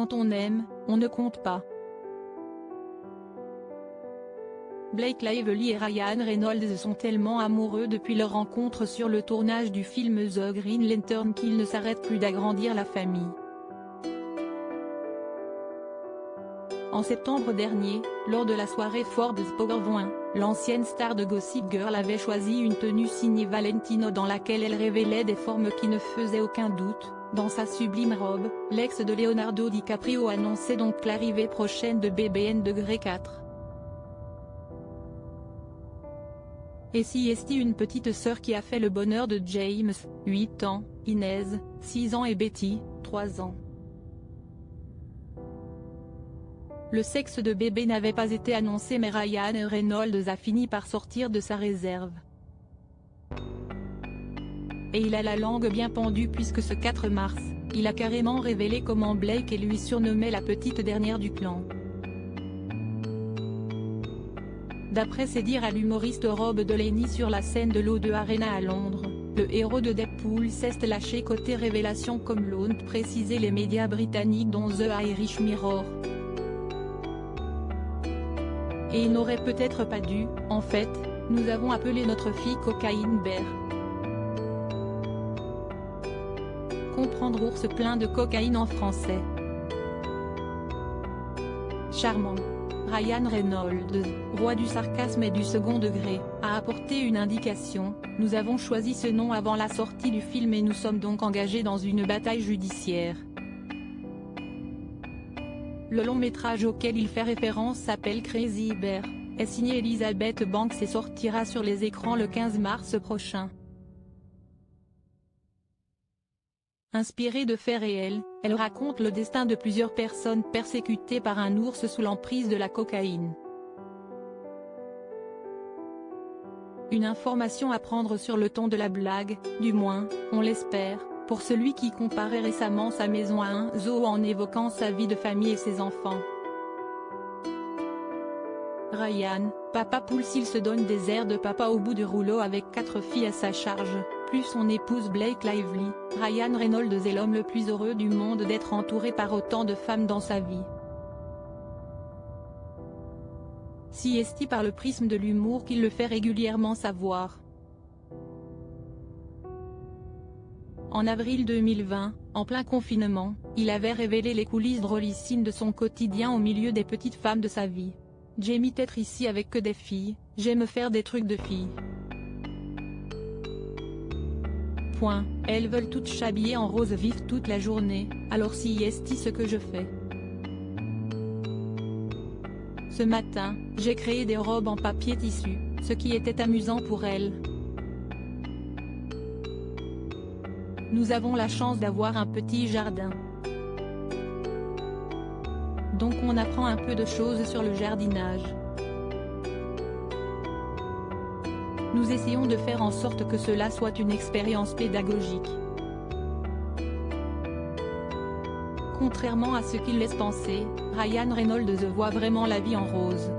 Quand on aime, on ne compte pas. Blake Lively et Ryan Reynolds sont tellement amoureux depuis leur rencontre sur le tournage du film The Green Lantern qu'ils ne s'arrêtent plus d'agrandir la famille. En septembre dernier, lors de la soirée Forbes Power, l'ancienne star de Gossip Girl avait choisi une tenue signée Valentino dans laquelle elle révélait des formes qui ne faisaient aucun doute. Dans sa sublime robe, l'ex de Leonardo DiCaprio annonçait donc l'arrivée prochaine de BBN4. Et si est une petite sœur qui a fait le bonheur de James, 8 ans, Inez, 6 ans et Betty, 3 ans. Le sexe de bébé n'avait pas été annoncé mais Ryan Reynolds a fini par sortir de sa réserve. Et il a la langue bien pendue puisque ce 4 mars, il a carrément révélé comment Blake et lui surnommait la petite dernière du clan. D'après ses dires à l'humoriste Rob Delaney sur la scène de l'O2 Arena à Londres, le héros de Deadpool s'est lâché côté révélation comme l'ont précisé les médias britanniques dont The Irish Mirror. Et il n'aurait peut-être pas dû, en fait, nous avons appelé notre fille Cocaine Bear. Comprendre ours plein de cocaïne en français. Charmant. Ryan Reynolds, roi du sarcasme et du second degré, a apporté une indication: nous avons choisi ce nom avant la sortie du film et nous sommes donc engagés dans une bataille judiciaire. Le long métrage auquel il fait référence s'appelle Crazy Bear, est signé Elizabeth Banks et sortira sur les écrans le 15 mars prochain. Inspirée de faits réels, elle raconte le destin de plusieurs personnes persécutées par un ours sous l'emprise de la cocaïne. Une information à prendre sur le ton de la blague, du moins, on l'espère, pour celui qui comparait récemment sa maison à un zoo en évoquant sa vie de famille et ses enfants. Ryan, papa poule. S'il se donne des airs de papa au bout du rouleau avec 4 filles à sa charge, plus son épouse Blake Lively, Ryan Reynolds est l'homme le plus heureux du monde d'être entouré par autant de femmes dans sa vie. Si est par le prisme de l'humour qu'il le fait régulièrement savoir. En avril 2020, en plein confinement, il avait révélé les coulisses drôlissines de son quotidien au milieu des petites femmes de sa vie. J'aime être ici avec que des filles, j'aime faire des trucs de filles. Elles veulent toutes s'habiller en rose vif toute la journée, alors si est ce que je fais. Ce matin, j'ai créé des robes en papier tissu, ce qui était amusant pour elles. Nous avons la chance d'avoir un petit jardin. Donc on apprend un peu de choses sur le jardinage. Nous essayons de faire en sorte que cela soit une expérience pédagogique. Contrairement à ce qu'il laisse penser, Ryan Reynolds voit vraiment la vie en rose.